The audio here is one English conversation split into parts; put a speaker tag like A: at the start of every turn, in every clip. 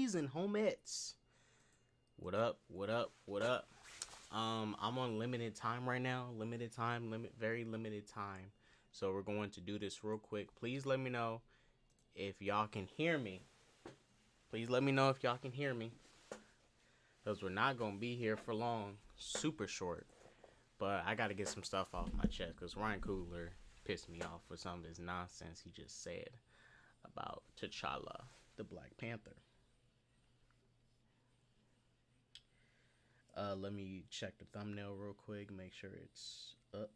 A: homies and homettes. What up? What up? What up? I'm on limited time right now. Very limited time. So we're going to do this real quick. Please let me know if y'all can hear me. Please let me know if y'all can hear me. Because we're not going to be here for long. Super short. But I got to get some stuff off my chest. Because Ryan Coogler pissed me off with some of his nonsense he just said about T'Challa, the Black Panther. Let me check the thumbnail real quick. Make sure it's up.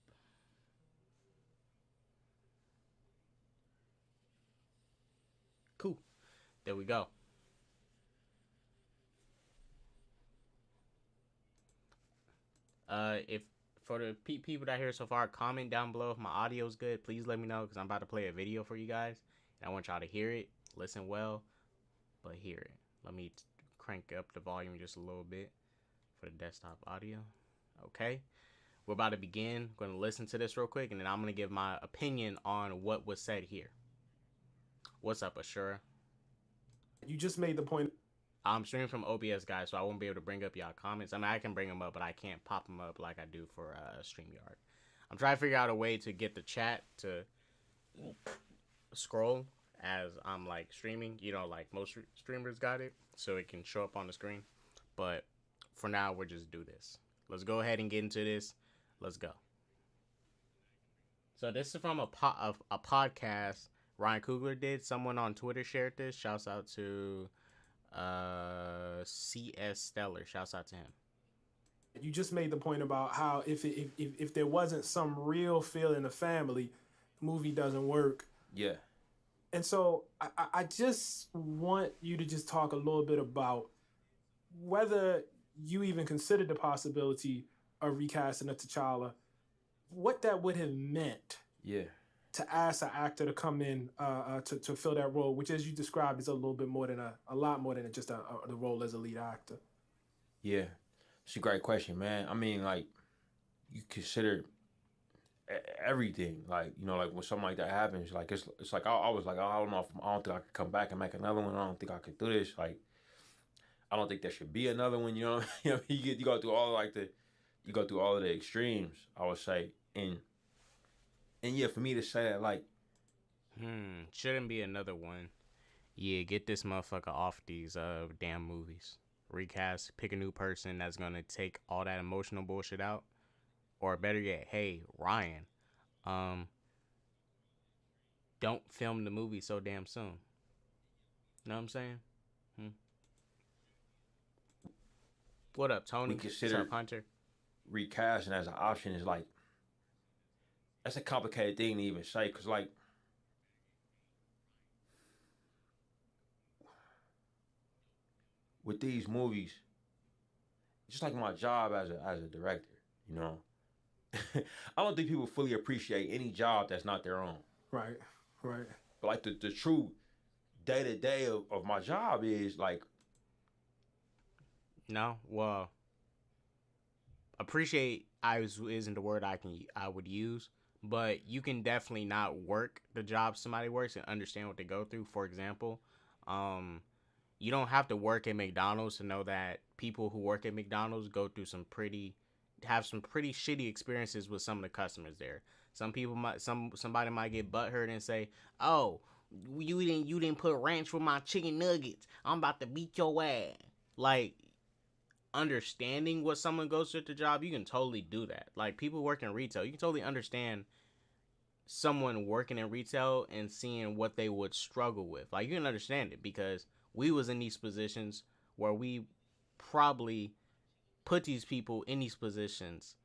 A: Cool. There we go. If for the people that hear so far, comment down below if my audio is good. Please let me know because I'm about to play a video for you guys, and I want y'all to hear it, listen well, but hear it. Let me crank up the volume just a little bit for the desktop audio. Okay, we're about to begin. I'm going to listen to this real quick, and then I'm going to give my opinion on what was said here. What's up, Ashura?
B: You just made the point.
A: I'm streaming from OBS, guys, so I won't be able to bring up y'all comments. I mean, I can bring them up, but I can't pop them up like I do for StreamYard. I'm trying to figure out a way to get the chat to scroll as I'm, like, streaming. You know, like most streamers got it, so it can show up on the screen. But for now, we'll just do this. Let's go ahead and get into this. Let's go. So this is from a podcast Ryan Coogler did. Someone on Twitter shared this. Shouts out to CS Stellar. Shouts out to him.
B: You just made the point about how if there wasn't some real feel in the family, the movie doesn't work.
C: Yeah.
B: And so I just want you to just talk a little bit about whether you even considered the possibility of recasting a T'Challa, what that would have meant.
C: Yeah.
B: To ask an actor to come in to fill that role, which, as you described, is a little bit more than a lot more than just the role as a lead actor.
C: Yeah, it's a great question, man. I mean, like, you consider everything, like, you know, like when something like that happens, like it's like I was like, oh, I don't know if I don't think I could come back and make another one. I don't think I could do this. Like, I don't think there should be another one. You know, you go through all of the extremes, I would say, and yeah, for me to say that, like,
A: shouldn't be another one. Yeah, get this motherfucker off these damn movies. Recast, pick a new person that's gonna take all that emotional bullshit out. Or better yet, hey, Ryan, don't film the movie so damn soon. Know what I'm saying? What up, Tony?
C: We consider
A: what's up, Hunter?
C: Recasting as an option is like, that's a complicated thing to even say, because, like, with these movies, just like my job as a director, you know, I don't think people fully appreciate any job that's not their own.
B: Right.
C: But, like, the true day-to-day of my job is, like...
A: No, well, appreciate isn't the word I would use. But you can definitely not work the job somebody works and understand what they go through. For example, you don't have to work at McDonald's to know that people who work at McDonald's go through some pretty shitty experiences with some of the customers there. Somebody might get butthurt and say, "Oh, you didn't put ranch with my chicken nuggets. I'm about to beat your ass." Like, understanding what someone goes through at the job, you can totally do that. Like, people work in retail, you can totally understand someone working in retail and seeing what they would struggle with. Like, you can understand it because we was in these positions where we probably put these people in these positions,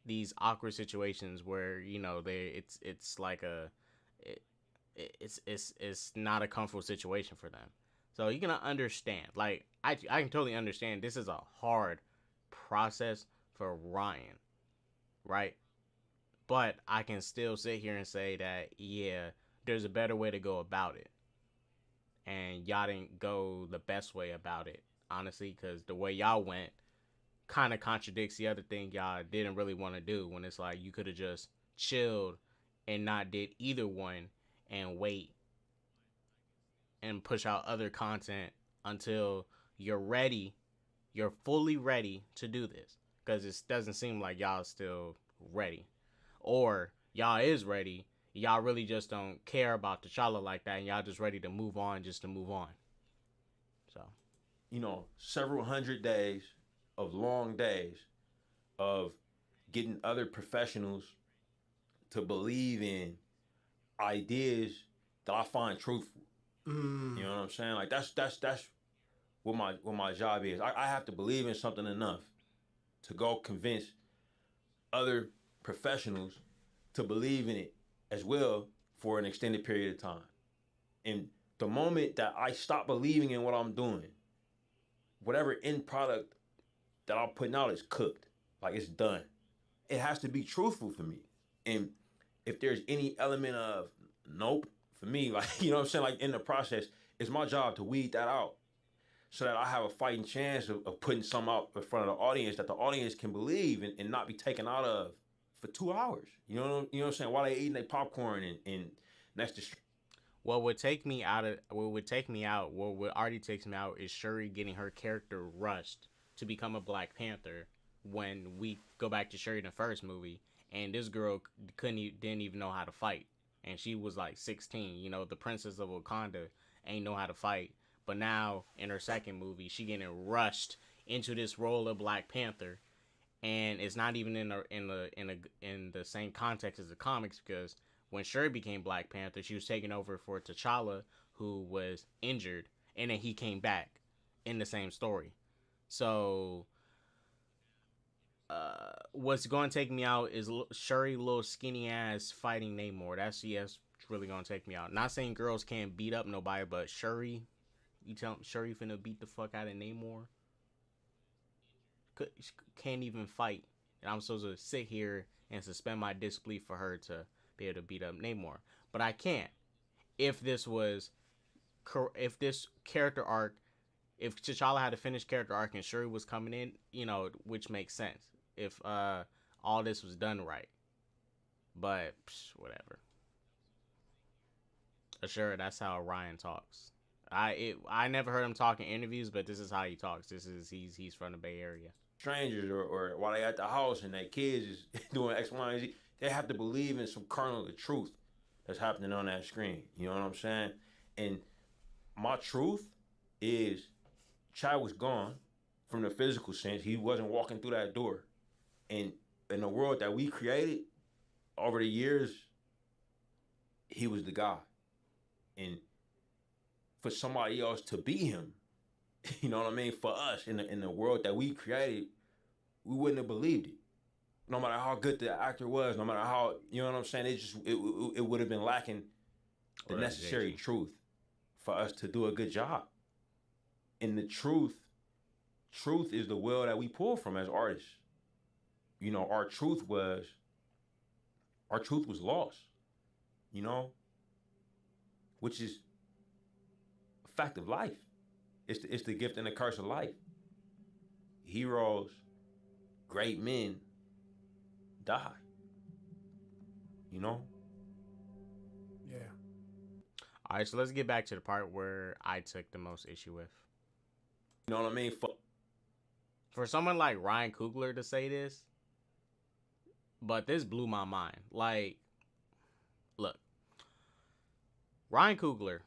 A: these awkward situations where, you know, it's not a comfortable situation for them. So you can understand. Like, I can totally understand this is a hard process for Ryan, right? But I can still sit here and say that, yeah, there's a better way to go about it. And y'all didn't go the best way about it, honestly, because the way y'all went kind of contradicts the other thing y'all didn't really want to do, when it's like you could have just chilled and not did either one and wait and push out other content until you're ready. You're fully ready to do this, because it doesn't seem like y'all still ready, or y'all is ready. Y'all really just don't care about T'Challa like that, and y'all just ready to move on just to move on. So,
C: several hundred days of long days of getting other professionals to believe in ideas that I find truthful. You know what I'm saying? Like that's what my job is. I have to believe in something enough to go convince other professionals to believe in it as well for an extended period of time. And the moment that I stop believing in what I'm doing, whatever end product that I'm putting out is cooked. Like, it's done. It has to be truthful for me. And if there's any element of nope, for me, like, you know what I'm saying? Like, in the process, it's my job to weed that out so that I have a fighting chance of putting something out in front of the audience that the audience can believe and not be taken out of for 2 hours. You know what I'm saying? While they eating their popcorn and that's the
A: what would already takes me out is Shuri getting her character rushed to become a Black Panther when we go back to Shuri in the first movie, and this girl didn't even know how to fight, and she was like 16. The princess of Wakanda ain't know how to fight, but now in her second movie, she getting rushed into this role of Black Panther, and it's not even in the same context as the comics, because when Shuri became Black Panther, she was taking over for T'Challa, who was injured, and then he came back in the same story. So, what's going to take me out is Shuri, little skinny ass fighting Namor. That's really going to take me out. Not saying girls can't beat up nobody, but Shuri, you tell Shuri finna beat the fuck out of Namor? Can't even fight, and I'm supposed to sit here and suspend my disbelief for her to be able to beat up Namor. But I can't. If this character arc, if T'Challa had a finished character arc and Shuri was coming in, which makes sense if all this was done right. But whatever. Sure, that's how Ryan talks. I never heard him talk in interviews, but this is how he talks. He's from the Bay Area.
C: Strangers or while they at the house and their kids is doing X, Y, and Z, they have to believe in some kernel of truth that's happening on that screen. You know what I'm saying? And my truth is Chad was gone from the physical sense. He wasn't walking through that door. And in the world that we created over the years, he was the guy. And for somebody else to be him, you know what I mean? For us in the world that we created, we wouldn't have believed it. No matter how good the actor was, no matter how, you know what I'm saying, it would have been lacking the necessary truth for us to do a good job. And the truth is the well that we pull from as artists. Our truth was lost, which is a fact of life. It's the gift and the curse of life. Heroes, great men die.
B: Yeah.
A: All right, so let's get back to the part where I took the most issue with.
C: You know what I mean?
A: For someone like Ryan Coogler to say this, but this blew my mind. Like, look, Ryan Coogler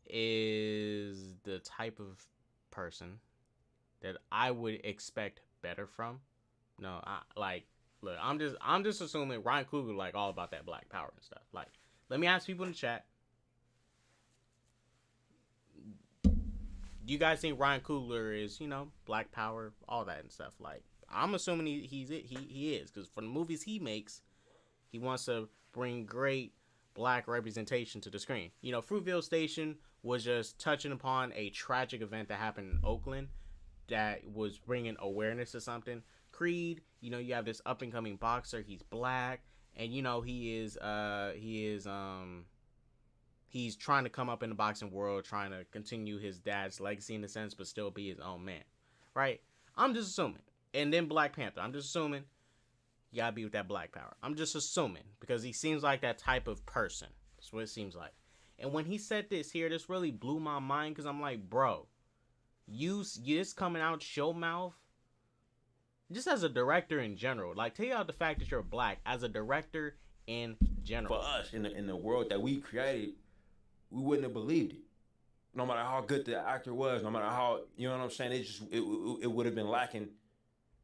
A: is the type of person that I would expect better from. No, look, I'm just assuming Ryan Coogler like all about that Black Power and stuff. Like, let me ask people in the chat. Do you guys think Ryan Coogler is, Black Power, all that and stuff? Like, I'm assuming he is, because for the movies he makes, he wants to bring great Black representation to the screen. Fruitvale Station was just touching upon a tragic event that happened in Oakland that was bringing awareness to something. Creed, you have this up and coming boxer. He's Black, and he's trying to come up in the boxing world, trying to continue his dad's legacy in a sense, but still be his own man, right? I'm just assuming. And then Black Panther, I'm just assuming you gotta be with that Black Power. I'm just assuming, because he seems like that type of person. That's what it seems like. And when he said this here, this really blew my mind because I'm like, bro, you just coming out your mouth, just as a director in general. Like, take out the fact that you're black as a director in general.
C: For us, in the world that we created, we wouldn't have believed it. No matter how good the actor was, no matter how, you know what I'm saying, it would have been lacking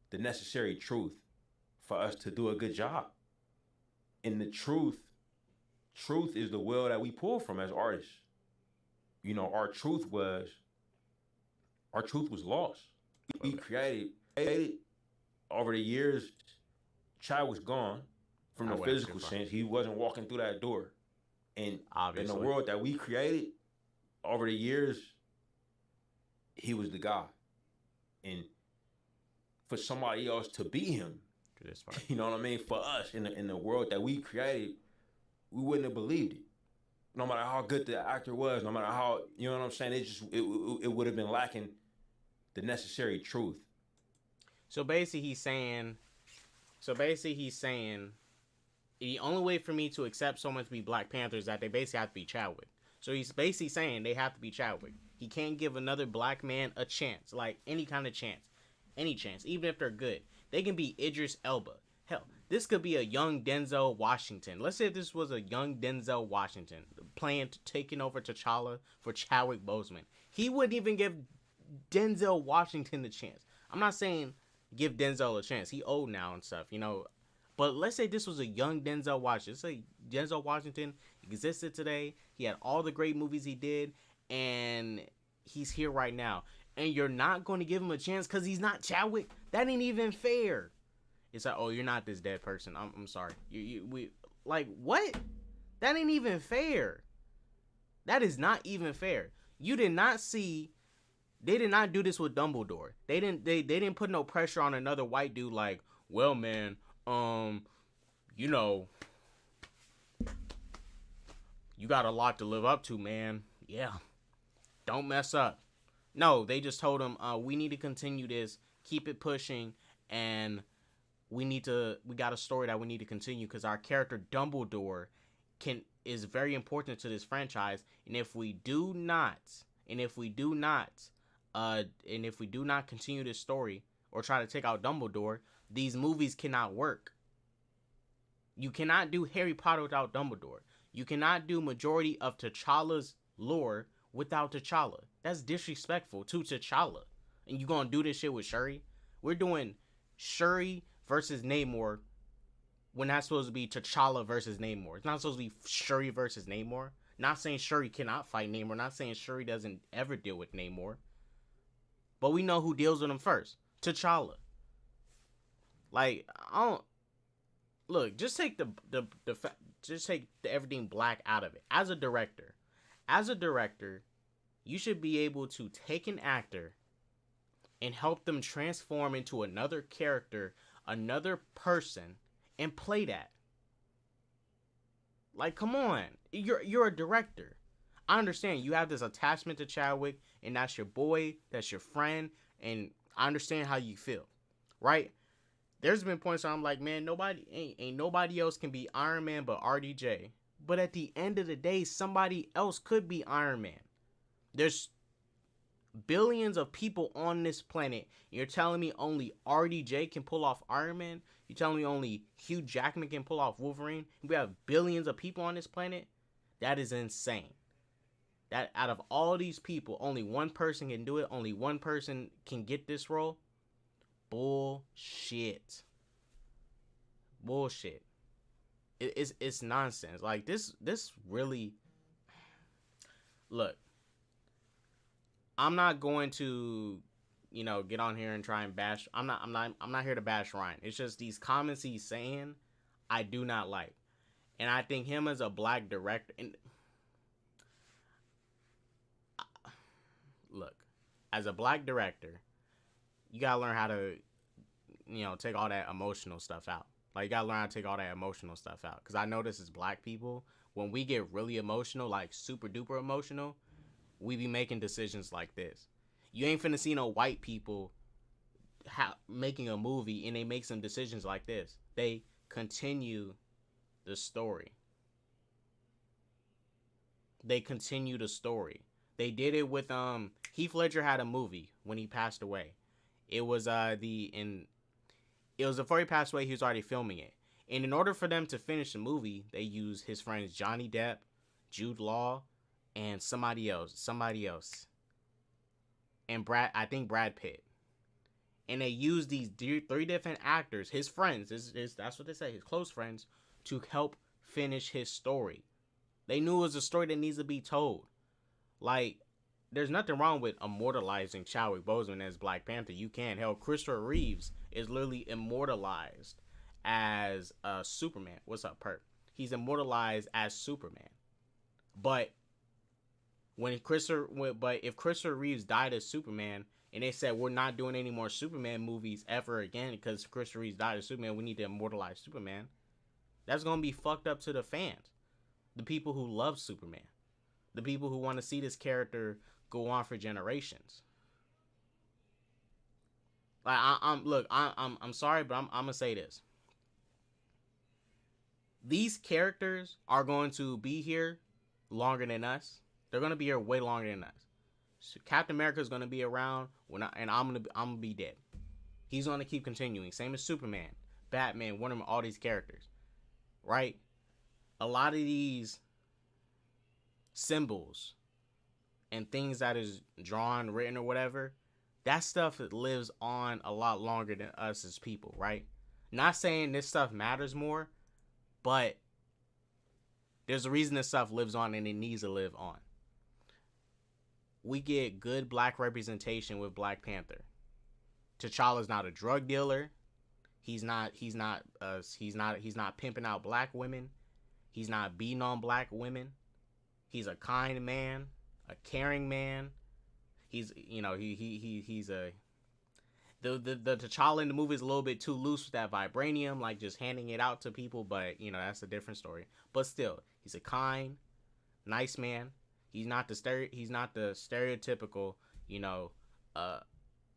C: the necessary truth for us to do a good job. And the truth is the well that we pull from as artists. You know, our truth was lost. We created over the years. Chad was gone from the physical sense. He wasn't walking through that door. And
A: obviously,
C: in the world that we created over the years, he was the guy. And for somebody else to be him, you know what I mean? For us, in the world that we created, we wouldn't have believed it. No matter how good the actor was, no matter how, you know what I'm saying, it would have been lacking the necessary truth.
A: So basically he's saying the only way for me to accept someone to be Black Panther is that they basically have to be Chadwick. So he's basically saying they have to be Chadwick. He can't give another black man a chance, like any kind of chance. Any chance, even if they're good. They can be Idris Elba. Hell, this could be a young Denzel Washington. Let's say if this was a young Denzel Washington taking over T'Challa for Chadwick Boseman. He wouldn't even give Denzel Washington a chance. I'm not saying give Denzel a chance. He old now and stuff, you know. But let's say this was a young Denzel Washington. Let's say Denzel Washington existed today. He had all the great movies he did. And he's here right now. And you're not going to give him a chance because he's not Chadwick? That ain't even fair. It's like, oh, you're not this dead person. I'm sorry. We like, what? That ain't even fair. That is not even fair. You did not see... They did not do this with Dumbledore. They didn't put no pressure on another white dude like, well, man, you know, you got a lot to live up to, man. Yeah. Don't mess up. No, they just told him, we need to continue this, keep it pushing, and we got a story that we need to continue because our character Dumbledore is very important to this franchise, and if we do not continue this story or try to take out Dumbledore, these movies cannot work. You cannot do Harry Potter without Dumbledore. You cannot do majority of T'Challa's lore without T'Challa. That's disrespectful to T'Challa. And you gonna do this shit with Shuri? We're doing Shuri versus Namor when that's supposed to be T'Challa versus Namor. It's not supposed to be Shuri versus Namor. Not saying Shuri cannot fight Namor. Not saying Shuri doesn't ever deal with Namor. But we know who deals with him first. T'Challa. Like, I don't... Look, just take just take everything black out of it. As a director, you should be able to take an actor and help them transform into another character, another person, and play that. Like, come on. You're a director. I understand you have this attachment to Chadwick, and that's your boy, that's your friend, and I understand how you feel, right? There's been points where I'm like, man, ain't nobody else can be Iron Man but RDJ. But at the end of the day, somebody else could be Iron Man. There's billions of people on this planet. You're telling me only RDJ can pull off Iron Man? You're telling me only Hugh Jackman can pull off Wolverine? We have billions of people on this planet? That is insane. That out of all these people, only one person can do it. Only one person can get this role. Bullshit. It's nonsense. Like this really. Look, I'm not going to, get on here and try and bash. I'm not here to bash Ryan. It's just these comments he's saying, I do not like, and I think him as a black director. And look, as a black director, you gotta learn how to, take all that emotional stuff out. Like, you gotta learn how to take all that emotional stuff out. Because I notice as black people, when we get really emotional, like super duper emotional, we be making decisions like this. You ain't finna see no white people making a movie and they make some decisions like this. They continue the story. they continue the story. They did it with Heath Ledger had a movie when he passed away. It was it was before he passed away. He was already filming it, and in order for them to finish the movie, they used his friends Johnny Depp, Jude Law, and somebody else, and I think Brad Pitt. And they used these three different actors, his friends, that's what they say, his close friends, to help finish his story. They knew it was a story that needs to be told. Like, there's nothing wrong with immortalizing Chadwick Boseman as Black Panther. You can. Hell, Christopher Reeves is literally immortalized as Superman. What's up, Perp? He's immortalized as Superman. But if Christopher Reeves died as Superman, and they said we're not doing any more Superman movies ever again because Christopher Reeves died as Superman, we need to immortalize Superman. That's gonna be fucked up to the fans, the people who love Superman, the people who want to see this character go on for generations. Like I'm sorry, but I'm gonna say this. These characters are going to be here longer than us. They're gonna be here way longer than us. So Captain America is gonna be around and I'm gonna be dead. He's gonna keep continuing. Same as Superman, Batman, Wonder Woman, all these characters, right? A lot of these symbols and things that is drawn, written, or whatever, that stuff lives on a lot longer than us as people, right? Not saying this stuff matters more, but there's a reason this stuff lives on and it needs to live on. We get good black representation with Black Panther. T'Challa's not a drug dealer. He's not pimping out black women. He's not beating on black women. He's a kind man, a caring man. He's the T'Challa in the movie is a little bit too loose with that vibranium, like just handing it out to people, but that's a different story. But still, he's a kind, nice man. He's not the stereotypical,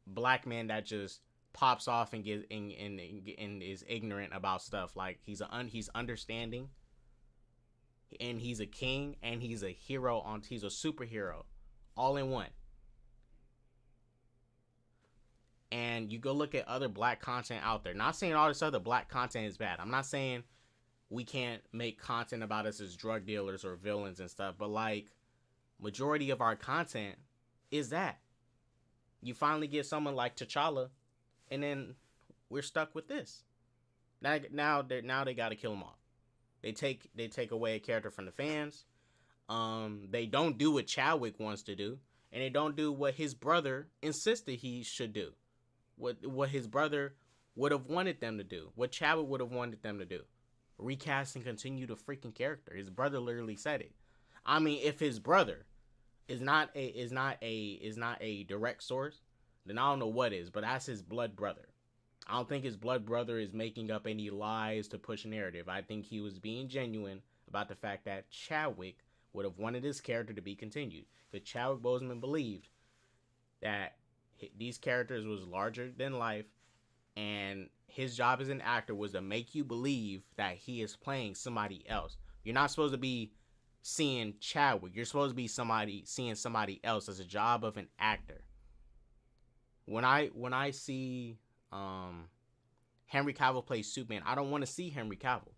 A: black man that just pops off and is ignorant about stuff. Like he's understanding, and he's a king, and he's a hero he's a superhero, all in one. And you go look at other black content out there. Not saying all this other black content is bad. I'm not saying we can't make content about us as drug dealers or villains and stuff, but like majority of our content is that. You finally get someone like T'Challa, and then we're stuck with this. Now they got to kill him off. They take away a character from the fans. They don't do what Chadwick wants to do, and they don't do what his brother insisted he should do. What his brother would have wanted them to do. What Chadwick would have wanted them to do. Recast and continue the freaking character. His brother literally said it. I mean, if his brother is not a direct source, then I don't know what is, but that's his blood brother. I don't think his blood brother is making up any lies to push a narrative. I think he was being genuine about the fact that Chadwick would have wanted his character to be continued. Because Chadwick Boseman believed that these characters was larger than life, and his job as an actor was to make you believe that he is playing somebody else. You're not supposed to be seeing Chadwick. You're supposed to be seeing somebody else as a job of an actor. When I see Henry Cavill play Superman, I don't want to see Henry Cavill.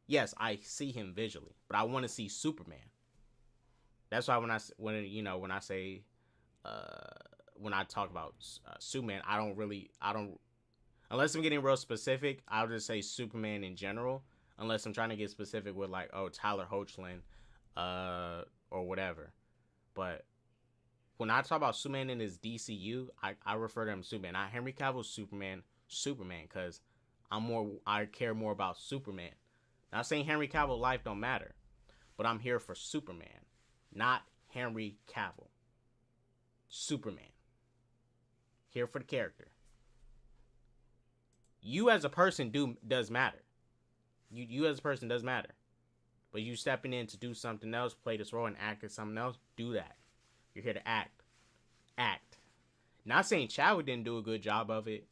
A: Yes, I see him visually, but I want to see Superman. That's why when I talk about Superman, I don't unless I'm getting real specific, I'll just say Superman in general. Unless I'm trying to get specific with like, Tyler Hoechlin, or whatever. But when I talk about Superman in his DCU, I refer to him as Superman. Not Henry Cavill's Superman, because I care more about Superman. Not saying Henry Cavill life don't matter, but I'm here for Superman, not Henry Cavill. Superman. Here for the character. You as a person does matter. You as a person does matter. But you stepping in to do something else, play this role and act as something else, do that. You're here to act. Act. Not saying Chadwick didn't do a good job of it.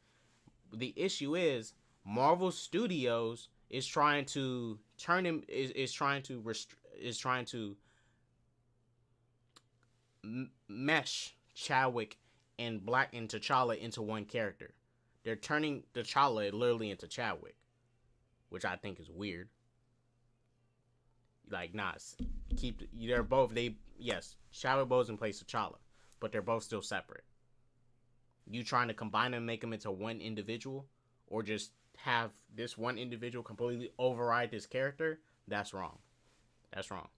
A: The issue is Marvel Studios is trying to turn him is trying to mesh Chadwick and T'Challa into one character. They're turning T'Challa literally into Chadwick, which I think is weird. Like, they're both, yes, Chadwick Boseman plays T'Challa, but they're both still separate. You trying to combine them and make them into one individual, or just have this one individual completely override this character, that's wrong. That's wrong.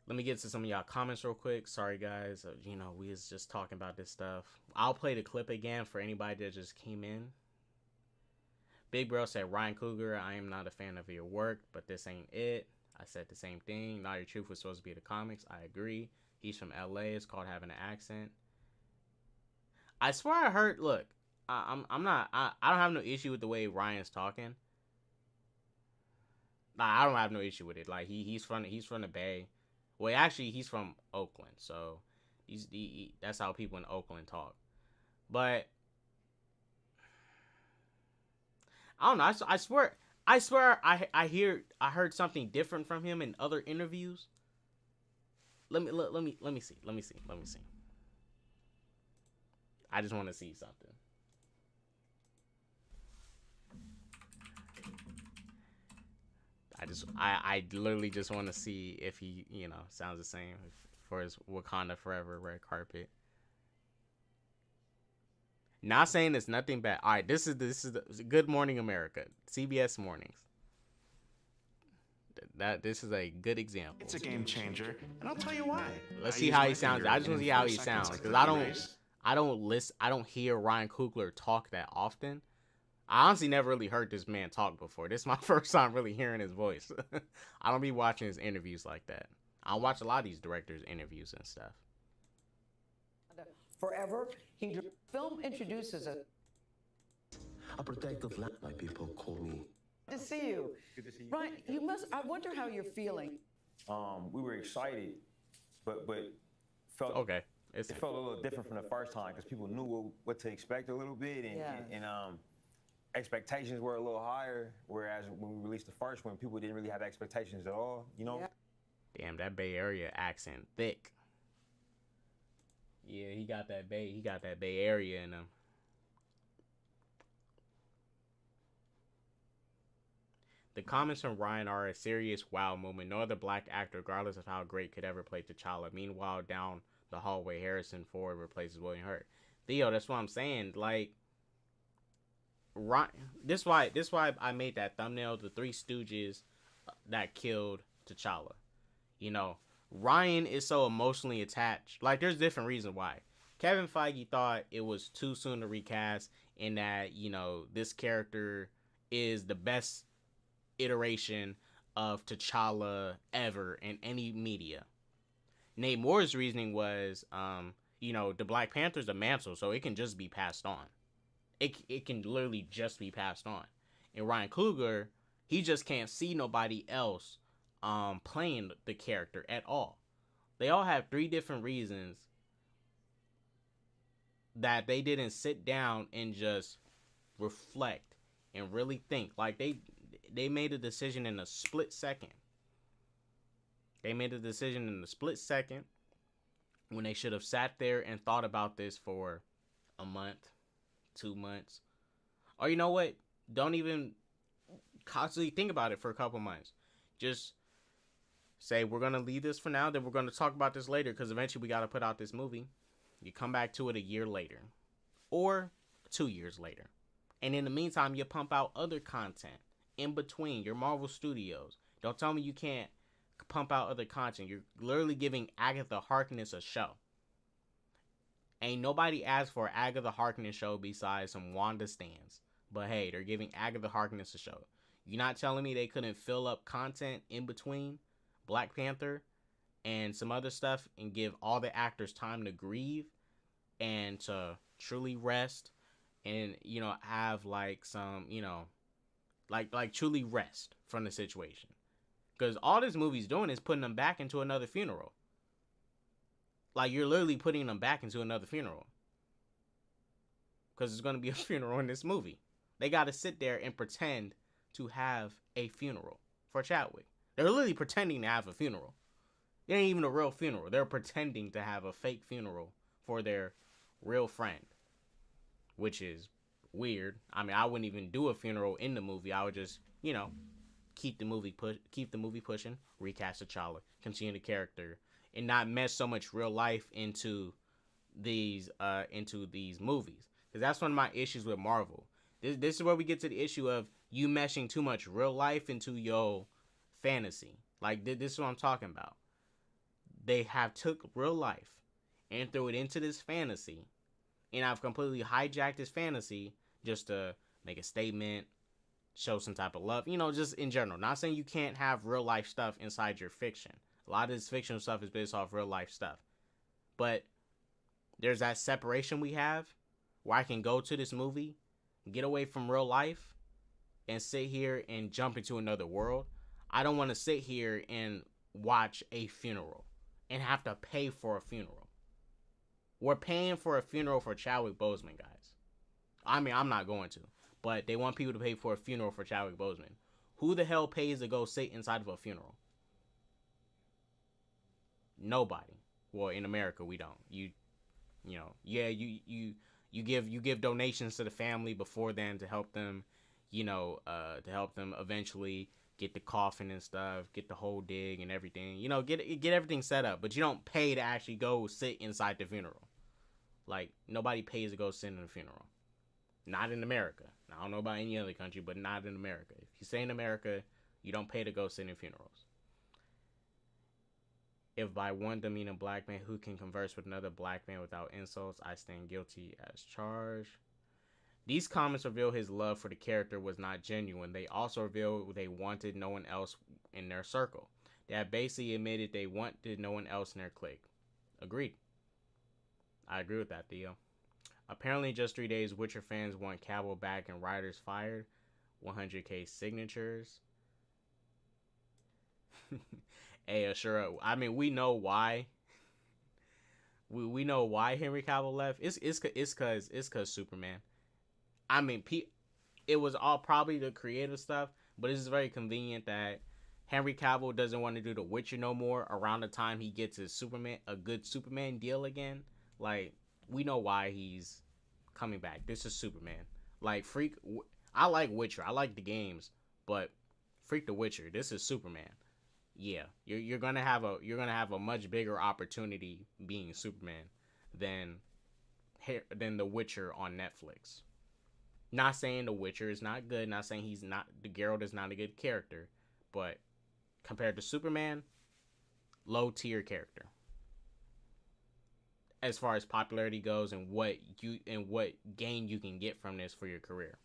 A: Let me get to some of y'all comments real quick. Sorry, guys. We was just talking about this stuff. I'll play the clip again for anybody that just came in. Big Bro said, Ryan Coogler, I am not a fan of your work, but this ain't it. I said the same thing. Not Your Truth was supposed to be the comics. I agree. He's from LA. It's called having an accent. I swear I heard, look, I don't have no issue with the way Ryan's talking. I don't have no issue with it. Like, he's from the Bay. Well, actually, he's from Oakland, so that's how people in Oakland talk. But I don't know. I swear I heard something different from him in other interviews. Let me see. I just want to see something. I literally just want to see if he, sounds the same for his Wakanda Forever red carpet. Not saying it's nothing bad. All right, this is the Good Morning America, CBS Mornings. This is a good example.
D: It's a game changer, and I'll tell you why.
A: Let's see how he sounds. I just want to see how he sounds, because I don't hear Ryan Coogler talk that often. I honestly never really heard this man talk before. This is my first time really hearing his voice. I don't be watching his interviews like that. I watch a lot of these directors' interviews and stuff.
E: Forever, film introduces
F: a protective lamp, my people call me.
E: Good to see you.
C: Good to see you.
E: Ryan, I wonder how you're feeling.
C: We were excited, but felt
A: okay.
C: It felt a little different from the first time because people knew what to expect a little bit, and expectations were a little higher. Whereas when we released the first one, people didn't really have expectations at all.
E: Yeah.
A: Damn, that Bay Area accent thick. Yeah, he got that Bay Area in him. The comments from Ryan are a serious wow moment. No other black actor, regardless of how great, could ever play T'Challa. Meanwhile, down the hallway, Harrison Ford replaces William Hurt. Theo, that's what I'm saying. Like, Ryan, this why I made that thumbnail. The Three Stooges that killed T'Challa. Ryan is so emotionally attached. Like, there's different reasons why. Kevin Feige thought it was too soon to recast, and that this character is the best iteration of T'Challa ever in any media. Nate Moore's reasoning was, the Black Panther's a mantle, so it can just be passed on. It can literally just be passed on. And Ryan Coogler, he just can't see nobody else playing the character at all. They all have three different reasons that they didn't sit down and just reflect and really think. Like, they made a decision in a split second. They made a decision in a split second when they should have sat there and thought about this for a month, 2 months. Or you know what? Don't even constantly think about it for a couple months. Just say, we're going to leave this for now, then we're going to talk about this later, because eventually we got to put out this movie. You come back to it a year later. Or 2 years later. And in the meantime, you pump out other content in between your Marvel Studios. Don't tell me you can't pump out other content. You're literally giving Agatha Harkness a show. Ain't nobody asked for an Agatha Harkness show besides some Wanda stans. But hey, they're giving Agatha Harkness a show. You're not telling me they couldn't fill up content in between Black Panther and some other stuff and give all the actors time to grieve and to truly rest and, have like some, like truly rest from the situation. Because all this movie's doing is putting them back into another funeral. Like, you're literally putting them back into another funeral. Because there's going to be a funeral in this movie. They got to sit there and pretend to have a funeral for Chadwick. They're literally pretending to have a funeral. It ain't even a real funeral. They're pretending to have a fake funeral for their real friend, which is weird. I mean, I wouldn't even do a funeral in the movie. I would just, keep the movie pushing, recast T'Challa, continue the character, and not mess so much real life into these movies. Because that's one of my issues with Marvel. This is where we get to the issue of you meshing too much real life into your fantasy. Like, this is what I'm talking about. They have took real life and threw it into this fantasy, and I've completely hijacked this fantasy just to make a statement, show some type of love, just in general. Not saying you can't have real life stuff inside your fiction. A lot of this fictional stuff is based off real life stuff. But there's that separation we have where I can go to this movie, get away from real life, and sit here and jump into another world. I don't want to sit here and watch a funeral and have to pay for a funeral. We're paying for a funeral for Chadwick Boseman, guys. I mean, I'm not going to, but they want people to pay for a funeral for Chadwick Boseman. Who the hell pays to go sit inside of a funeral? Nobody. Well, in America, we don't. You give donations to the family before then to help them, eventually get the coffin and stuff, get the whole dig and everything. Get everything set up, but you don't pay to actually go sit inside the funeral. Like, nobody pays to go sit in a funeral. Not in America. I don't know about any other country, but not in America. If you say in America, you don't pay to go sit in funerals. If by one demean a black man who can converse with another black man without insults, I stand guilty as charged. These comments reveal his love for the character was not genuine. They also reveal they wanted no one else in their circle. They have basically admitted they wanted no one else in their clique. Agreed. I agree with that, Theo. Apparently, just 3 days, Witcher fans want Cavill back and writers fired. 100K signatures. Hey, sure. I mean, we know why. We know why Henry Cavill left. It's cause Superman. I mean, it was all probably the creative stuff, but it's very convenient that Henry Cavill doesn't want to do The Witcher no more around the time he gets a good Superman deal again. Like, we know why he's coming back. This is Superman. Like, I like Witcher. I like the games, but freak The Witcher. This is Superman. Yeah, you're gonna have a much bigger opportunity being Superman than The Witcher on Netflix. Not saying The Witcher is not good. Not saying Geralt is not a good character, but compared to Superman, low tier character as far as popularity goes and what gain you can get from this for your career.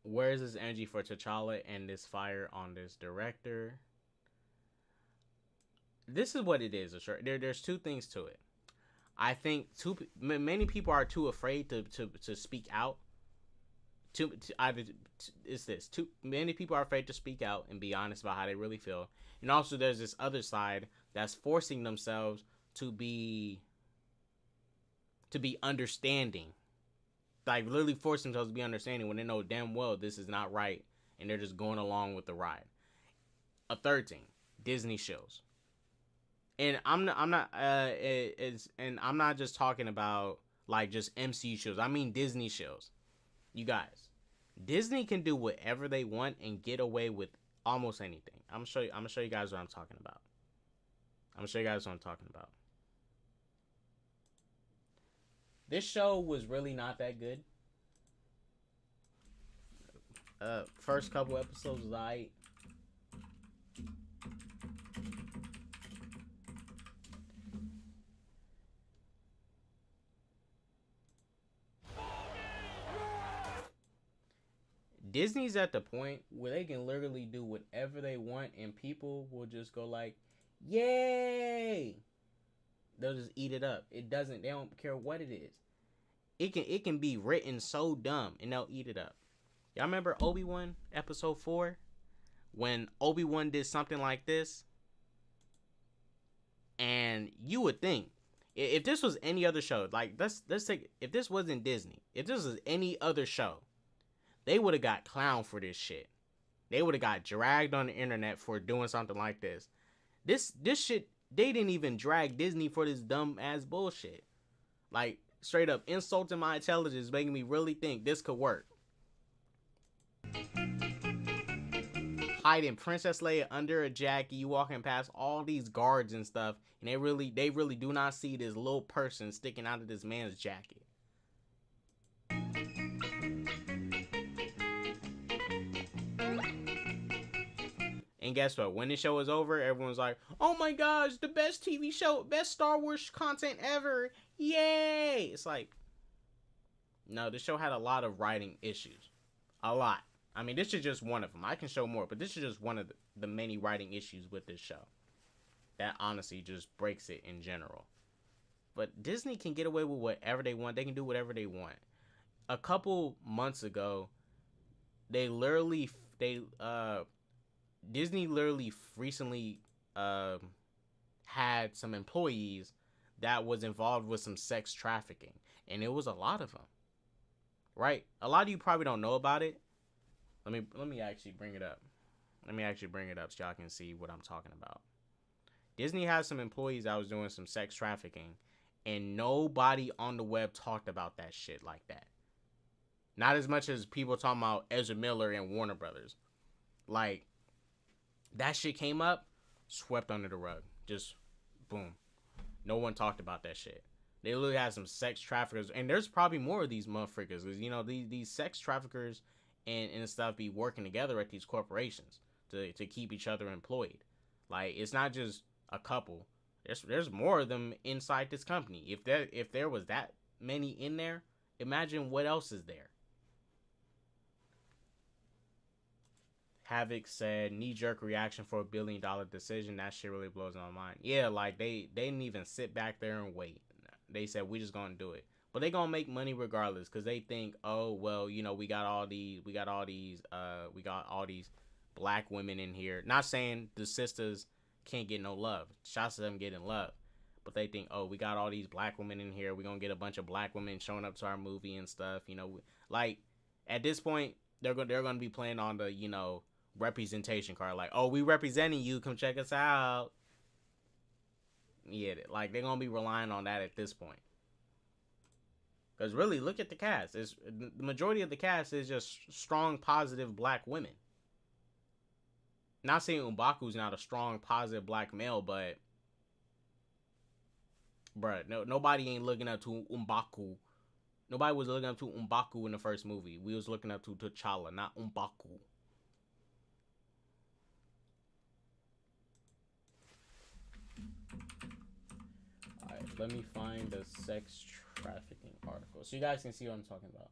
A: Where is this energy for T'Challa and this fire on this director? This is what it is. There's two things to it. I think many people are too afraid to speak out. Many people are afraid to speak out and be honest about how they really feel. And also there's this other side that's forcing themselves to be understanding. Like, literally force themselves to be understanding when they know damn well this is not right and they're just going along with the ride. A third thing, Disney shows. And I'm not just talking about like just MCU shows. I mean Disney shows. You guys, Disney can do whatever they want and get away with almost anything. I'm gonna show you guys what I'm talking about. This show was really not that good. First couple episodes was alright. Disney's at the point where they can literally do whatever they want and people will just go like, yay! They'll just eat it up. They don't care what it is. It can be written so dumb and they'll eat it up. Y'all remember Obi-Wan episode 4? When Obi-Wan did something like this? And you would think, if this was any other show, like let's take, if this wasn't Disney, if this was any other show, they would have got clowned for this shit. They would have got dragged on the internet for doing something like this. This shit, they didn't even drag Disney for this dumb ass bullshit. Like, straight up insulting my intelligence, making me really think this could work. Hiding Princess Leia under a jacket, you walking past all these guards and stuff, and they really do not see this little person sticking out of this man's jacket. And guess what? When the show is over, everyone's like, "Oh my gosh, the best TV show, best Star Wars content ever. Yay!" It's like, no, this show had a lot of writing issues. A lot. I mean, this is just one of them. I can show more, but this is just one of the many writing issues with this show. That honestly just breaks it in general. But Disney can get away with whatever they want. They can do whatever they want. A couple months ago, Disney literally recently had some employees that was involved with some sex trafficking, and it was a lot of them. Right? A lot of you probably don't know about it. Let me actually bring it up. Let me actually bring it up so y'all can see what I'm talking about. Disney has some employees that was doing some sex trafficking, and nobody on the web talked about that shit like that. Not as much as people talking about Ezra Miller and Warner Brothers. Like, that shit came up, swept under the rug. Just, boom. No one talked about that shit. They literally had some sex traffickers, and there's probably more of these motherfuckers, because, you know, these sex traffickers and stuff be working together at these corporations to keep each other employed. Like, it's not just a couple. There's more of them inside this company. If there was that many in there, imagine what else is there. Havoc said, knee-jerk reaction for $1 billion decision. That shit really blows my mind. Yeah, like, they didn't even sit back there and wait. They said, we just gonna do it. But they gonna make money regardless, because they think, oh, well, you know, we got all these black women in here. Not saying the sisters can't get no love. Shots to them getting love. But they think, oh, we got all these black women in here. We're gonna get a bunch of black women showing up to our movie and stuff. You know, like, at this point, they're gonna be playing on the, you know, representation card. Like, oh, we representing you. Come check us out. Yeah, like, they're gonna be relying on that at this point. Because really, look at the cast. The majority of the cast is just strong, positive black women. Not saying M'Baku's not a strong, positive black male, but bruh, nobody ain't looking up to M'Baku. Nobody was looking up to M'Baku in the first movie. We was looking up to T'Challa, not M'Baku. Alright, let me find the sex trafficking article so you guys can see what I'm talking about.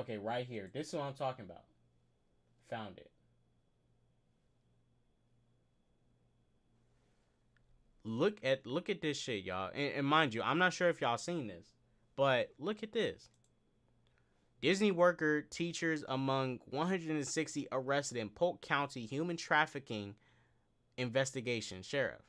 A: Okay, right here. This is what I'm talking about. Found it. Look at this shit, y'all. And mind you, I'm not sure if y'all seen this, but look at this. Disney worker teachers among 160 arrested in Polk County human trafficking investigation. Sheriff.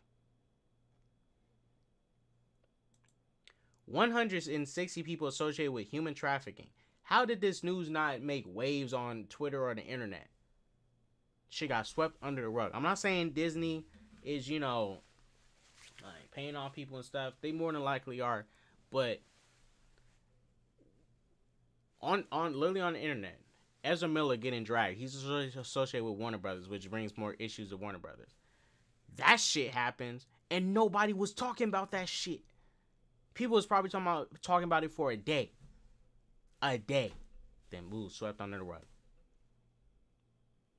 A: 160 people associated with human trafficking. How did this news not make waves on Twitter or the internet? Shit got swept under the rug. I'm not saying Disney is, you know, like paying off people and stuff. They more than likely are, but on literally on the internet, Ezra Miller getting dragged. He's associated with Warner Brothers, which brings more issues to Warner Brothers. That shit happens, and nobody was talking about that shit. People was probably talking about it for a day. Then move swept under the rug.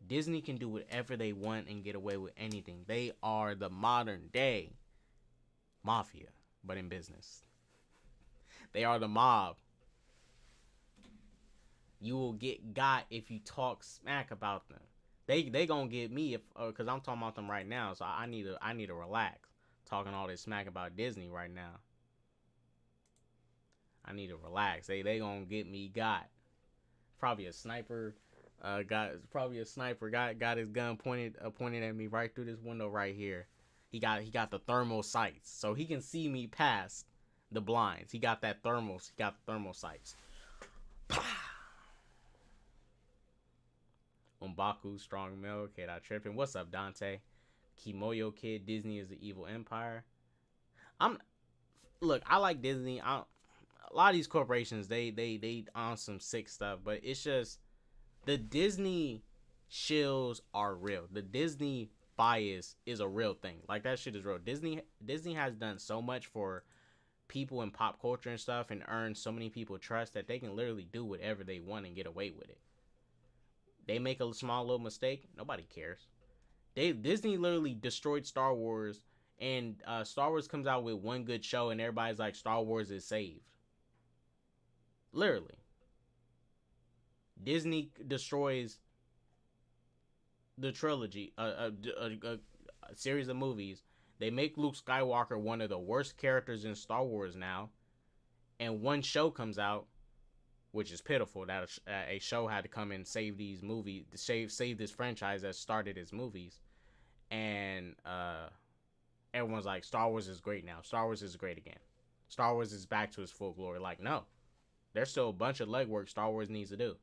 A: Disney can do whatever they want and get away with anything. They are the modern day mafia, but in business. They are the mob. You will get got if you talk smack about them. They gonna get me if because I'm talking about them right now. So I need to relax. Talking all this smack about Disney right now. I need to relax. They gonna get me got. Probably a sniper. Got his gun pointed at me right through this window right here. He got the thermal sights, so he can see me past the blinds. He got the thermal sights. Umbaku, Strong Milk, Kid Out Trippin'. What's up, Dante? Kimoyo Kid, Disney is the evil empire. Look, I like Disney. A lot of these corporations, they on some sick stuff, but it's just the Disney shills are real. The Disney bias is a real thing. Like, that shit is real. Disney has done so much for people in pop culture and stuff and earned so many people trust that they can literally do whatever they want and get away with it. They make a small little mistake, nobody cares. Disney literally destroyed Star Wars, and Star Wars comes out with one good show and everybody's like, Star Wars is saved. Literally. Disney destroys the trilogy, a series of movies. They make Luke Skywalker one of the worst characters in Star Wars now, and one show comes out, which is pitiful that a show had to come and save these movies, save this franchise that started its movies, and everyone's like, Star Wars is great now. Star Wars is great again. Star Wars is back to its full glory. Like, no, there's still a bunch of legwork Star Wars needs to do.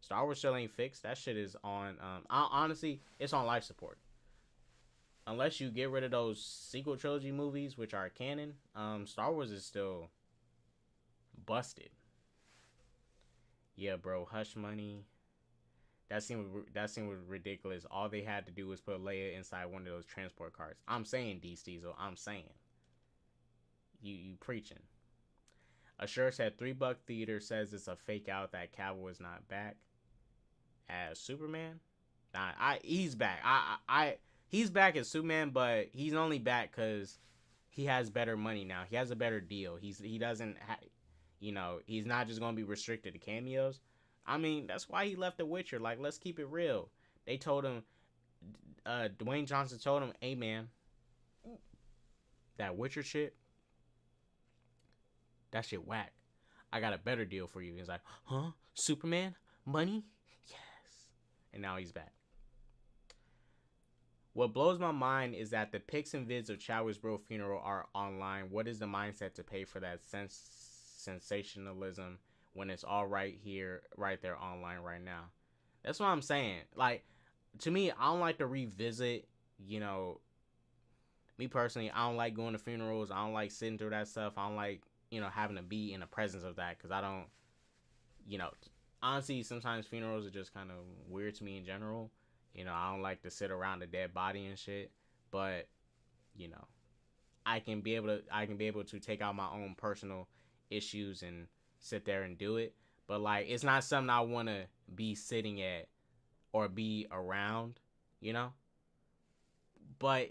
A: Star Wars still ain't fixed. That shit is on, honestly, it's on life support. Unless you get rid of those sequel trilogy movies, which are canon, Star Wars is still busted. Yeah, bro, Hush Money. That scene was ridiculous. All they had to do was put Leia inside one of those transport cars. I'm saying, D. Steezel, I'm saying. You preaching. Assure said $3 Theater says it's a fake out that Cavill is not back as Superman. Nah, he's back. He's back as Superman, but he's only back because he has better money now. He has a better deal. He doesn't, he's not just gonna be restricted to cameos. I mean, that's why he left The Witcher. Like, let's keep it real. They told him, Dwayne Johnson told him, hey man, that Witcher shit, that shit whack. I got a better deal for you. He's like, huh? Superman? Money? Yes. And now he's back. What blows my mind is that the pics and vids of Chadwick's bro funeral are online. What is the mindset to pay for that sensationalism when it's all right here, right there online right now? That's what I'm saying. Like, to me, I don't like to revisit, me personally, I don't like going to funerals. I don't like sitting through that stuff. I don't like, having to be in the presence of that, because I don't, honestly, sometimes funerals are just kind of weird to me in general. I don't like to sit around a dead body and shit, but, I can be able to take out my own personal issues and sit there and do it. But, like, it's not something I want to be sitting at or be around, But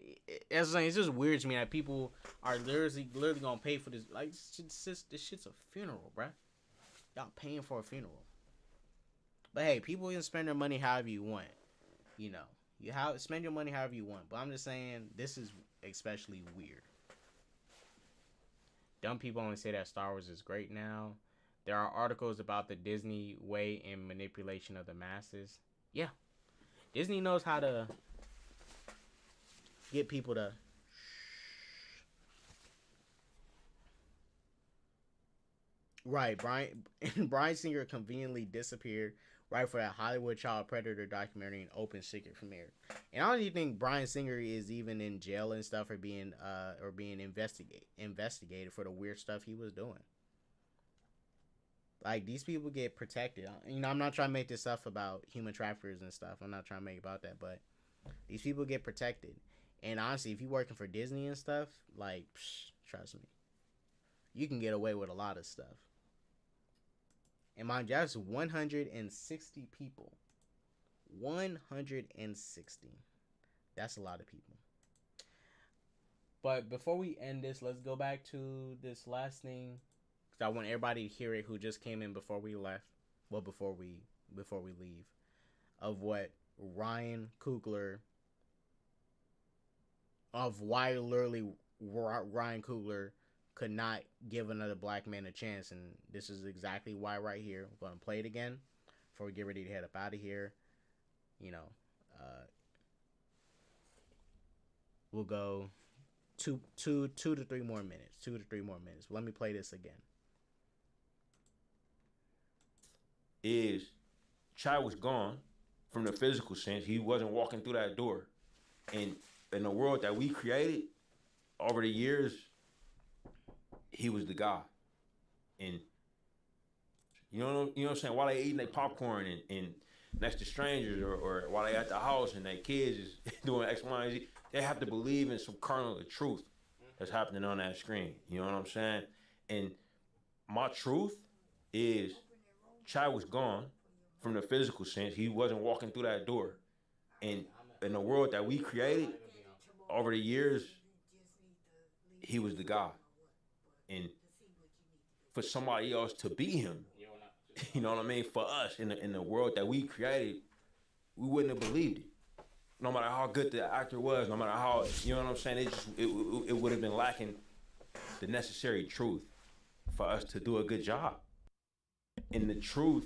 A: it's just weird to me that people are literally gonna pay for this. Like, this shit's a funeral, bruh. Y'all paying for a funeral. But hey, people can spend their money however you want. Spend your money however you want. But I'm just saying, this is especially weird. Dumb people only say that Star Wars is great now. There are articles about the Disney way and manipulation of the masses. Yeah. Disney knows how to get people to right. Bryan Singer conveniently disappeared right for that Hollywood child predator documentary and open secret premiere. And I don't even think Bryan Singer is even in jail and stuff or being investigated for the weird stuff he was doing. Like, these people get protected. I'm not trying to make this stuff about human traffickers and stuff. I'm not trying to make about that, but these people get protected. And honestly, if you're working for Disney and stuff, like, trust me, you can get away with a lot of stuff. And mind you, that's 160 people. 160. That's a lot of people. But before we end this, let's go back to this last thing, because I want everybody to hear it who just came in before we left. Well, before we leave, of what Ryan Coogler, of why literally Ryan Coogler could not give another black man a chance. And this is exactly why right here. We're going to play it again before we get ready to head up out of here. We'll go two to 3 more minutes. 2 to 3 more minutes. Let me play this again.
C: Is Chadwick's gone from the physical sense, he wasn't walking through that door. And in the world that we created over the years, he was the God. And you know what I'm saying? While they eating their popcorn and next to strangers, or while they at the house and their kids is doing X, Y, and Z, they have to believe in some kernel of truth that's happening on that screen. You know what I'm saying? And my truth is Chad was gone from the physical sense. He wasn't walking through that door. And in the world that we created over the years, he was the God. And for somebody else to be him, you know what I mean? For us in the world that we created, we wouldn't have believed it. No matter how good the actor was, no matter how, you know what I'm saying? It would have been lacking the necessary truth for us to do a good job. And the truth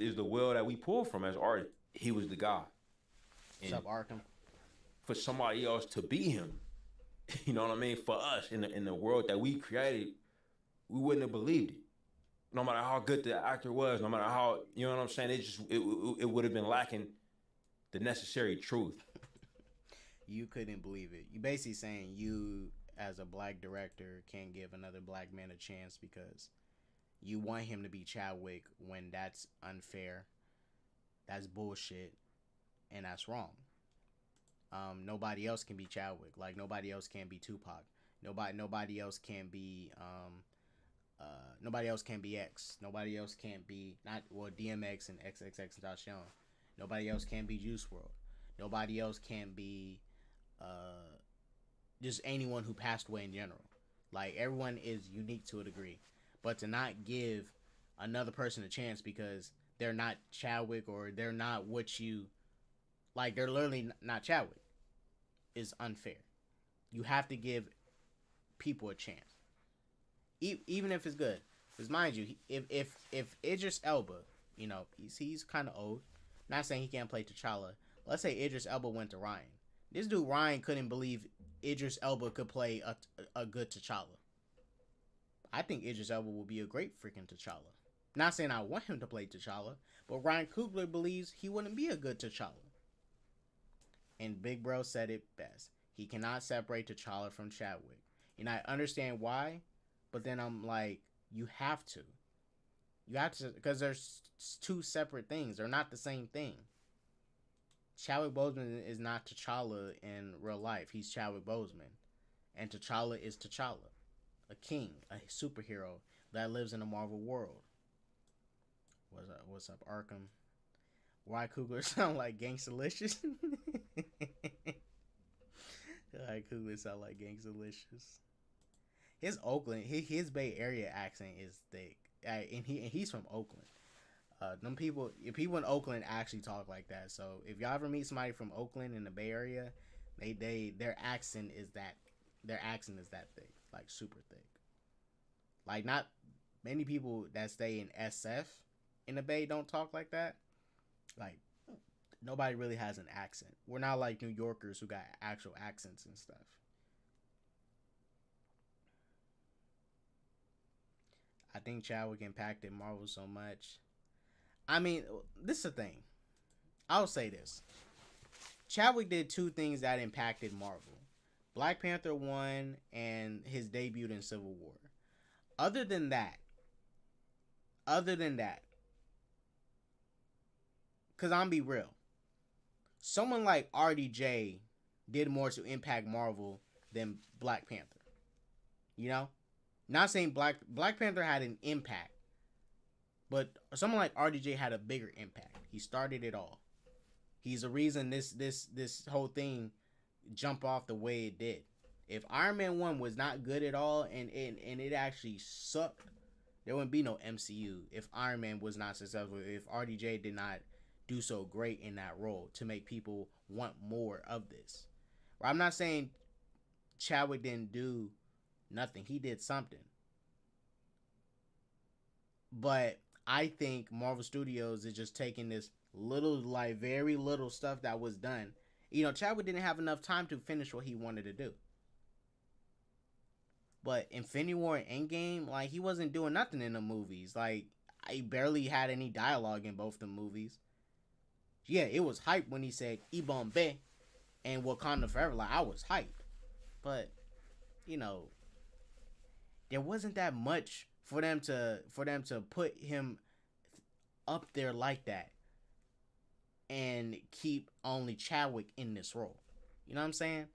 C: is the well that we pull from as art. He was the God.
A: What's up, Arkham?
C: For somebody else to be him, you know what I mean? For us in the world that we created, we wouldn't have believed it. No matter how good the actor was, no matter how, you know what I'm saying? It would have been lacking the necessary truth.
A: You couldn't believe it. You basically saying you, as a black director, can't give another black man a chance because you want him to be Chadwick when that's unfair, that's bullshit, and that's wrong. Nobody else can be Chadwick. Like, nobody else can be Tupac. Nobody else can be nobody else can be X. Nobody else can be DMX and XXX. Nobody else can be Juice WRLD. Nobody else can be just anyone who passed away in general. Like, everyone is unique to a degree. But to not give another person a chance because they're not Chadwick or they're not what you like, they're literally not Chadwick, is unfair. You have to give people a chance, even if it's good. Because mind you, if Idris Elba, you know, he's kind of old. Not saying he can't play T'Challa. Let's say Idris Elba went to Ryan. This dude Ryan couldn't believe Idris Elba could play a good T'Challa. I think Idris Elba will be a great freaking T'Challa. Not saying I want him to play T'Challa, but Ryan Coogler believes he wouldn't be a good T'Challa. And Big Bro said it best. He cannot separate T'Challa from Chadwick. And I understand why, but then I'm like, you have to. You have to, because there's two separate things. They're not the same thing. Chadwick Boseman is not T'Challa in real life. He's Chadwick Boseman. And T'Challa is T'Challa. A king, a superhero that lives in a Marvel world. What's up, Arkham? Why Coogler sound like Gangstalicious? Why Coogler sound like Gangstalicious? His Oakland, his Bay Area accent is thick, and he's from Oakland. Them people in Oakland actually talk like that. So if y'all ever meet somebody from Oakland in the Bay Area, their accent is that thick, like super thick. Like, not many people that stay in SF in the Bay don't talk like that. Like, nobody really has an accent. We're not like New Yorkers who got actual accents and stuff. I think Chadwick impacted Marvel so much. I mean, this is the thing. I'll say this. Chadwick did two things that impacted Marvel. Black Panther 1 and his debut in Civil War. Other than that, because I'm be real, someone like RDJ did more to impact Marvel than Black Panther. You know? Not saying Black Panther had an impact, but someone like RDJ had a bigger impact. He started it all. He's the reason this whole thing jumped off the way it did. If Iron Man 1 was not good at all and it actually sucked, there wouldn't be no MCU if Iron Man was not successful, if RDJ did not do so great in that role to make people want more of this. I'm not saying Chadwick didn't do nothing. He did something. But I think Marvel Studios is just taking this little, like, very little stuff that was done. You know, Chadwick didn't have enough time to finish what he wanted to do. But Infinity War and Endgame, like, he wasn't doing nothing in the movies. Like, I barely had any dialogue in both the movies. Yeah, it was hype when he said Ibombe and Wakanda Forever. Like, I was hyped. But, you know, there wasn't that much for them to put him up there like that and keep only Chadwick in this role. You know what I'm saying?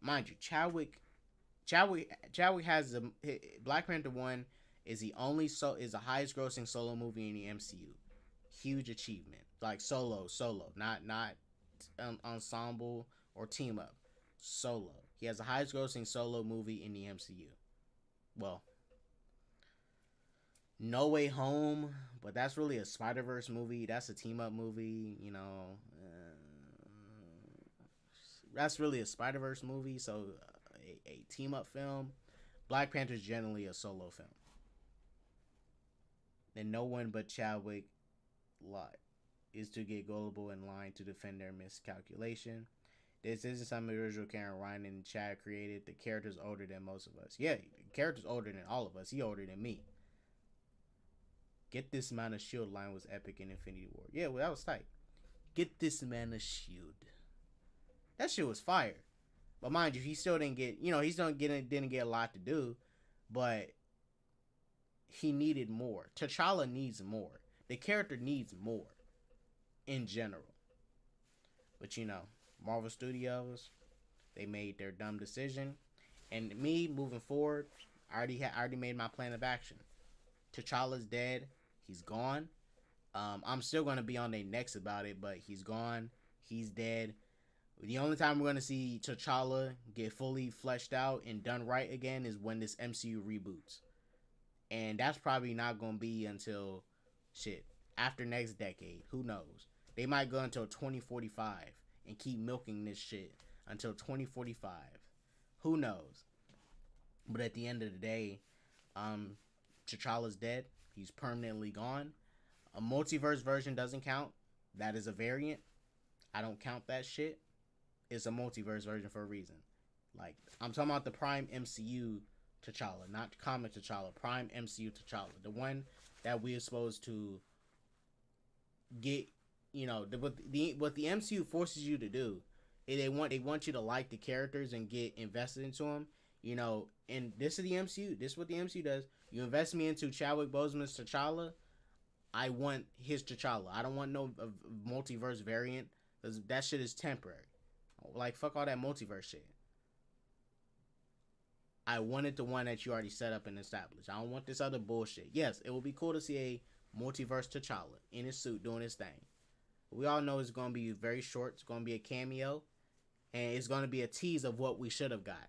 A: Mind you, Chadwick has Black Panther 1 is the highest grossing solo movie in the MCU. Huge achievement. Like solo, not ensemble or team up. Solo. He has the highest grossing solo movie in the MCU. Well, No Way Home, but that's really a Spider-Verse movie. That's a team up movie, you know. That's really a Spider-Verse movie, so a team up film. Black Panther is generally a solo film. And no one but Chadwick lot is to get gullible in line to defend their miscalculation. This isn't some original Karen Ryan and Chad created. The character's older than most of us. Yeah, the character's older than all of us. He older than me. Get this man a shield line was epic in Infinity War. Yeah, well, that was tight. Get this man a shield. That shit was fire. But mind you, he still didn't get, didn't get a lot to do, but he needed more. T'Challa needs more. The character needs more in general. But Marvel Studios, they made their dumb decision. And me moving forward, I already made my plan of action. T'Challa's dead. He's gone. I'm still gonna be on their necks about it, but he's gone. He's dead. The only time we're gonna see T'Challa get fully fleshed out and done right again is when this MCU reboots, and that's probably not gonna be until after next decade. Who knows? They might go until 2045 and keep milking this shit until 2045. Who knows? But at the end of the day, T'Challa's dead. He's permanently gone. A multiverse version doesn't count. That is a variant. I don't count that shit. It's a multiverse version for a reason. Like, I'm talking about the Prime MCU T'Challa, not comic T'Challa. Prime MCU T'Challa, the one that we are supposed to get. What the MCU forces you to do. They want you to like the characters and get invested into them. And this is the MCU. This is what the MCU does. You invest me into Chadwick Boseman's T'Challa, I want his T'Challa. I don't want no multiverse variant, because that shit is temporary. Like, fuck all that multiverse shit. I wanted the one that you already set up and established. I don't want this other bullshit. Yes, it would be cool to see a multiverse T'Challa in his suit doing his thing. We all know it's going to be very short. It's going to be a cameo. And it's going to be a tease of what we should have got.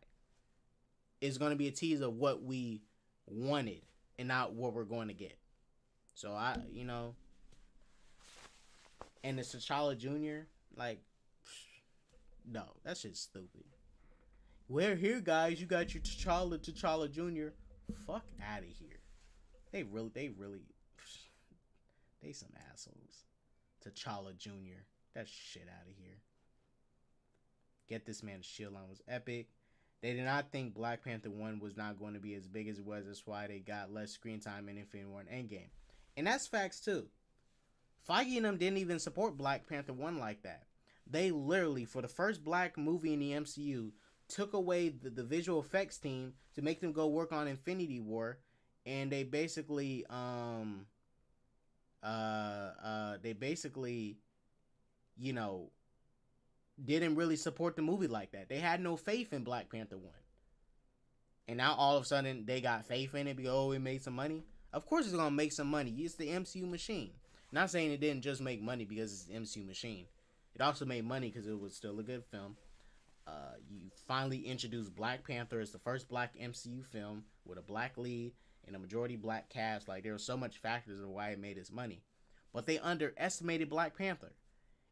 A: It's going to be a tease of what we wanted and not what we're going to get. So, and it's T'Challa Jr., like, no, that shit's stupid. We're here, guys. You got your T'Challa Jr. Fuck out of here. They some assholes. T'Challa Jr. That shit out of here. Get this man's shield line was epic. They did not think Black Panther 1 was not going to be as big as it was. That's why they got less screen time in Infinity War and Endgame. And that's facts too. Feige and them didn't even support Black Panther 1 like that. They literally, for the first black movie in the MCU, took away the visual effects team to make them go work on Infinity War. And they basically, didn't really support the movie like that. They had no faith in Black Panther 1. And now all of a sudden they got faith in it because, it made some money. Of course it's going to make some money. It's the MCU machine. Not saying it didn't just make money because it's the MCU machine. It also made money because it was still a good film. You finally introduced Black Panther as the first black MCU film with a black lead and a majority black cast. Like, there were so much factors of why it made its money. But they underestimated Black Panther.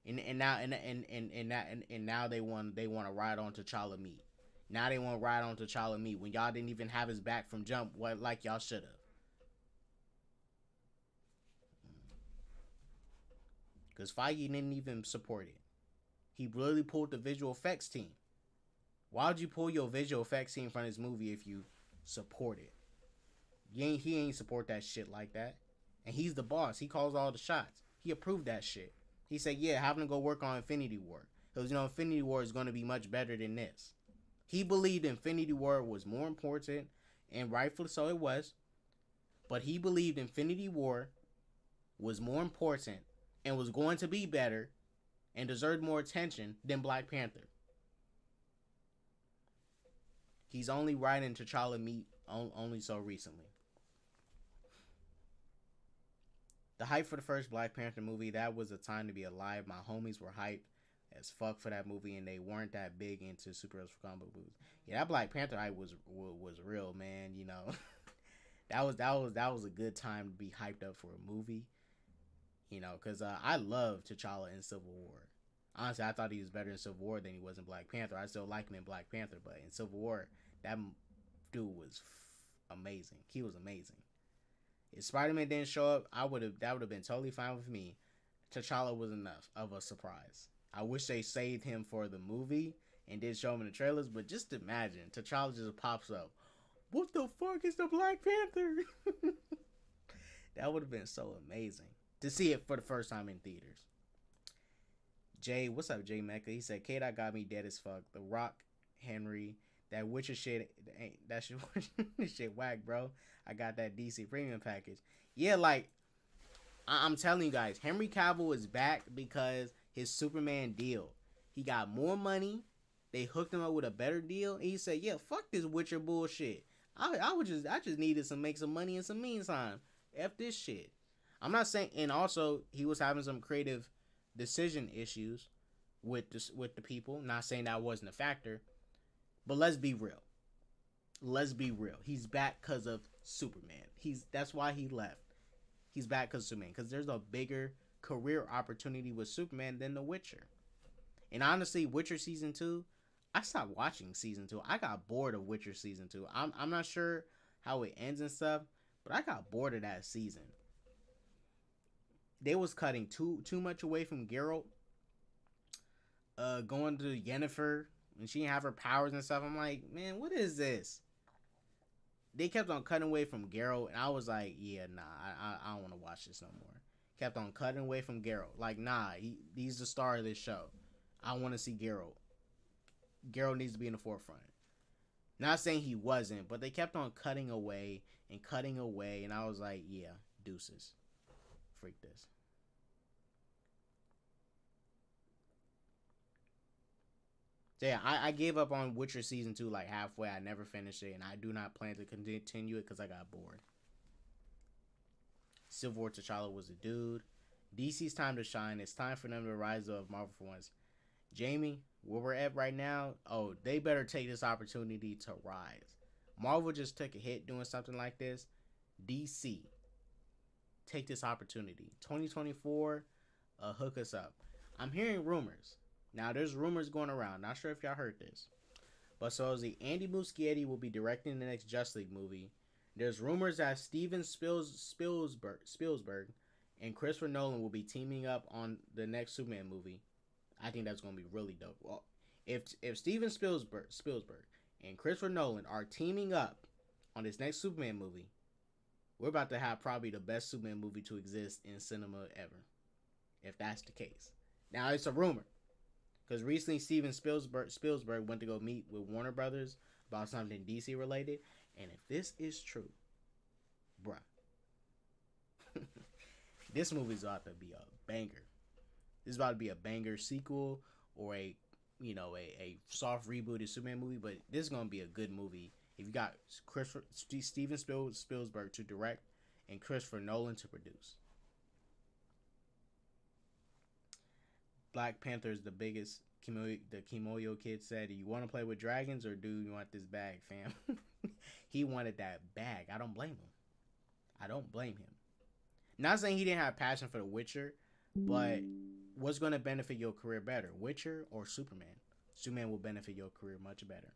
A: And now they want to ride on T'Challa meat. Now they want to ride on T'Challa meat when y'all didn't even have his back from jump like y'all should have. Because Feige didn't even support it. He really pulled the visual effects team. Why would you pull your visual effects team from his movie if you support it? He ain't support that shit like that. And he's the boss. He calls all the shots. He approved that shit. He said, yeah, having to go work on Infinity War. Because, Infinity War is going to be much better than this. He believed Infinity War was more important, and rightfully so it was. But he believed Infinity War was more important and was going to be better and deserved more attention than Black Panther. He's only writing T'Challa meet only so recently. The hype for the first Black Panther movie, that was a time to be alive. My homies were hyped as fuck for that movie, and they weren't that big into superheroes for comic movies. Yeah, that Black Panther hype was real, man. That was a good time to be hyped up for a movie. Because I love T'Challa in Civil War. Honestly, I thought he was better in Civil War than he was in Black Panther. I still like him in Black Panther, but in Civil War, that dude was amazing. He was amazing. If Spider-Man didn't show up, that would have been totally fine with me. T'Challa was enough of a surprise. I wish they saved him for the movie and did show him in the trailers, but just imagine T'Challa just pops up. What the fuck is the Black Panther? That would have been so amazing to see it for the first time in theaters. Jay, what's up, Jay Mecca? He said, K-Dot got me dead as fuck. The Rock, Henry, that Witcher shit, that shit whack, bro. I got that DC premium package. Yeah, like, I'm telling you guys, Henry Cavill is back because his Superman deal. He got more money. They hooked him up with a better deal. And he said, yeah, fuck this Witcher bullshit. I just needed to make some money in some meantime. F this shit. I'm not saying, and also he was having some creative decision issues with the people. Not saying that wasn't a factor, but let's be real. He's back because of Superman. That's why he left. He's back because of Superman. Because there's a bigger career opportunity with Superman than The Witcher. And honestly, Witcher season 2, I stopped watching season 2. I got bored of Witcher season 2. I'm not sure how it ends and stuff, but I got bored of that season. They was cutting too much away from Geralt. Going to Yennefer, and she didn't have her powers and stuff. I'm like, man, what is this? They kept on cutting away from Geralt, and I was like, yeah, nah, I don't want to watch this no more. Kept on cutting away from Geralt. Like, nah, he's the star of this show. I want to see Geralt. Geralt needs to be in the forefront. Not saying he wasn't, but they kept on cutting away, and I was like, yeah, deuces. Freak this. So yeah, I gave up on Witcher season 2 like halfway. I never finished it, and I do not plan to continue it because I got bored. Civil War T'Challa was a dude. DC's time to shine. It's time for them to rise up Marvel for once. Jamie, where we're at right now, they better take this opportunity to rise. Marvel just took a hit doing something like this. DC, take this opportunity. 2024, hook us up. I'm hearing rumors. Now, there's rumors going around. Not sure if y'all heard this. But supposedly, Andy Muschietti will be directing the next Justice League movie. There's rumors that Steven Spielberg and Christopher Nolan will be teaming up on the next Superman movie. I think that's going to be really dope. Well, if Steven Spielberg and Christopher Nolan are teaming up on this next Superman movie, we're about to have probably the best Superman movie to exist in cinema ever. If that's the case. Now, it's a rumor. Because recently Steven Spielberg went to go meet with Warner Brothers about something DC related. And if this is true, bruh, this movie's about to be a banger. This is about to be a banger sequel or a soft rebooted Superman movie. But this is going to be a good movie. If you got Steven Spielberg to direct and Christopher Nolan to produce. Black Panther is the biggest. The Kimoyo kid said, do you want to play with dragons or do you want this bag, fam? He wanted that bag. I don't blame him. Not saying he didn't have passion for The Witcher, but what's going to benefit your career better, Witcher or Superman? Superman will benefit your career much better.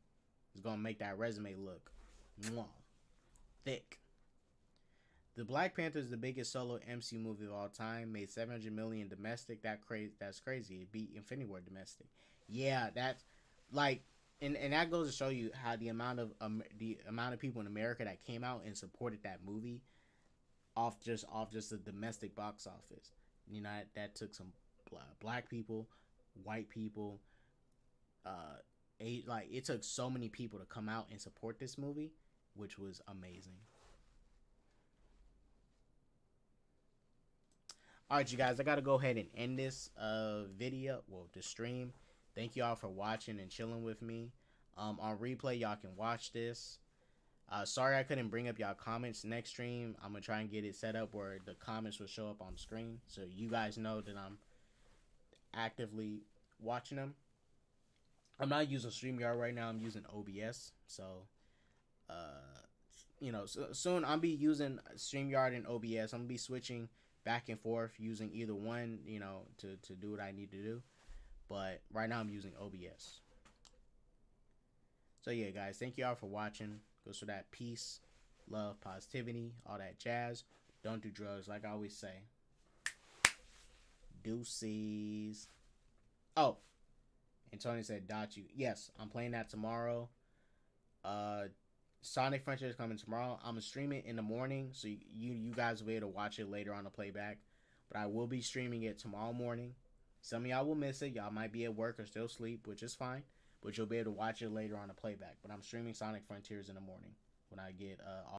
A: It's going to make that resume look thick. The Black Panther is the biggest solo MCU movie of all time. Made $700 million domestic. That's crazy. It beat Infinity War domestic. Yeah, that's like, and that goes to show you how the amount of people in America that came out and supported that movie off just the domestic box office. That took some black people, white people, like it took so many people to come out and support this movie, which was amazing. All right, you guys, I gotta go ahead and end this video, well, the stream. Thank you all for watching and chilling with me. On replay, y'all can watch this. Sorry I couldn't bring up y'all comments next stream. I'm gonna try and get it set up where the comments will show up on the screen, so you guys know that I'm actively watching them. I'm not using StreamYard right now. I'm using OBS. So, soon I'll be using StreamYard and OBS. I'm gonna be switching back and forth using either one, to do what I need to do. But right now I'm using OBS. So yeah, guys, thank you all for watching. Goes for that peace, love, positivity, all that jazz. Don't do drugs, like I always say. Deuces. Oh, and Tony said, "Dot you." Yes, I'm playing that tomorrow. Sonic Frontier is coming tomorrow. I'm gonna stream it in the morning, so you guys will be able to watch it later on the playback. But I will be streaming it tomorrow morning. Some of y'all will miss it. Y'all might be at work or still asleep, which is fine. But you'll be able to watch it later on the playback. But I'm streaming Sonic Frontiers in the morning when I get